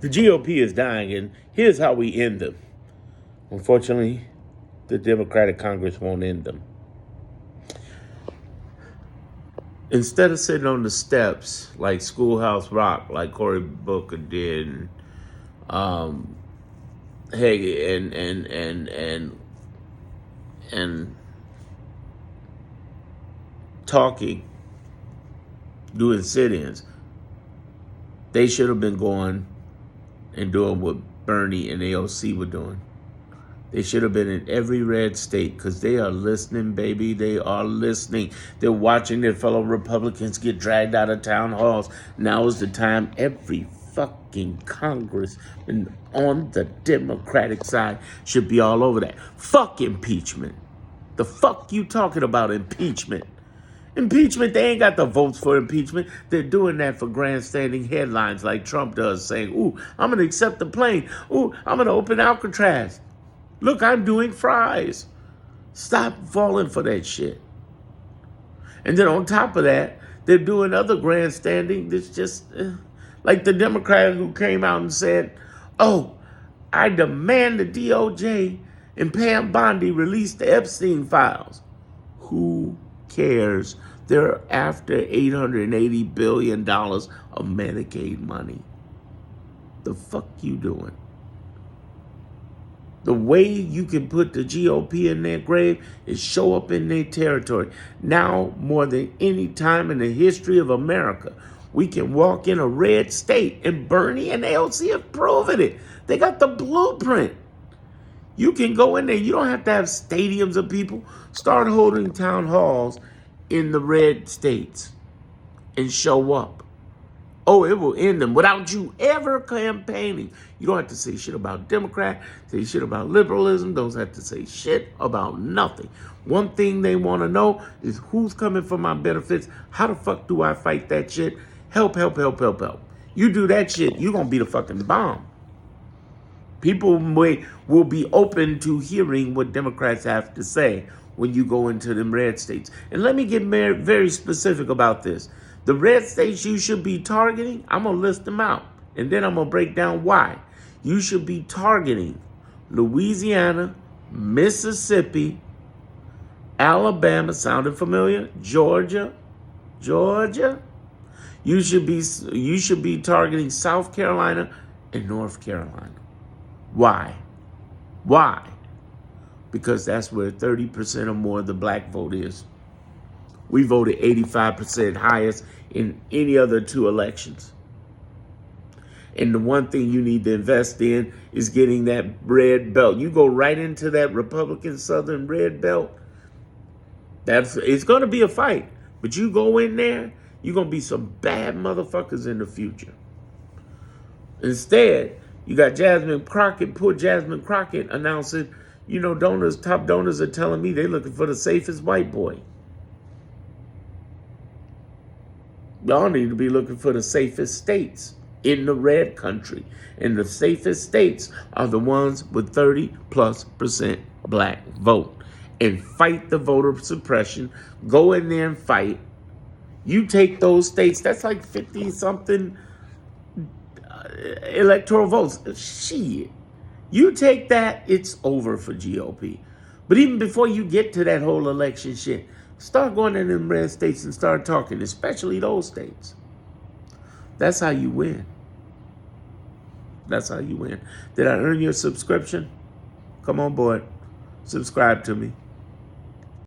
The GOP is dying, and here's how we end them. Unfortunately, the Democratic Congress won't end them. Instead of sitting on the steps like Schoolhouse Rock, like Cory Booker did, and and talking, doing sit-ins, they should have been going and doing what Bernie and AOC were doing. They should have been in every red state because they are listening, baby. They are listening. They're watching their fellow Republicans get dragged out of town halls. Now is the time every fucking congressman on the Democratic side should be all over that. Fuck impeachment. The fuck you talking about impeachment? Impeachment, they ain't got the votes for impeachment. They're doing that for grandstanding headlines like Trump does, saying, ooh, I'm going to accept the plane. Ooh, I'm going to open Alcatraz. Look, I'm doing fries. Stop falling for that shit. And then on top of that, they're doing other grandstanding that's just like the Democrat who came out and said, oh, I demand the DOJ and Pam Bondi release the Epstein files. Who cares? They're after $880 billion of Medicaid money. The fuck you doing? The way you can put the GOP in their grave is show up in their territory. Now, more than any time in the history of America, we can walk in a red state, and Bernie and AOC have proven it. They got the blueprint. You can go in there. You don't have to have stadiums of people. Start holding town halls in the red states and show up. Oh, it will end them without you ever campaigning. You don't have to say shit about Democrat, say shit about liberalism, don't have to say shit about nothing. One thing they want to know is who's coming for my benefits. How the fuck do I fight that shit? Help, help, help, help, help. You do that shit, you're going to be the fucking bomb. People will be open to hearing what Democrats have to say when you go into them red states. And let me get very specific about this. The red states you should be targeting, I'm going to list them out. And then I'm going to break down why. You should be targeting Louisiana, Mississippi, Alabama, sounded familiar? Georgia. You should be targeting South Carolina and North Carolina. Why? Because that's where 30% or more of the black vote is. We voted 85% highest in any other two elections. And the one thing you need to invest in is getting that red belt. You go right into that Republican Southern red belt. It's going to be a fight. But you go in there, you're going to be some bad motherfuckers in the future. Instead, you got poor Jasmine Crockett announcing, top donors are telling me they're looking for the safest white boy. Y'all need to be looking for the safest states in the red country. And the safest states are the ones with 30+% black vote. And fight the voter suppression. Go in there and fight. You take those states, that's like 50-something electoral votes. Shit. You take that, it's over for GOP. But even before you get to that whole election shit, start going in them red states and start talking, especially those states. That's how you win. Did I earn your subscription? Come on board. Subscribe to me.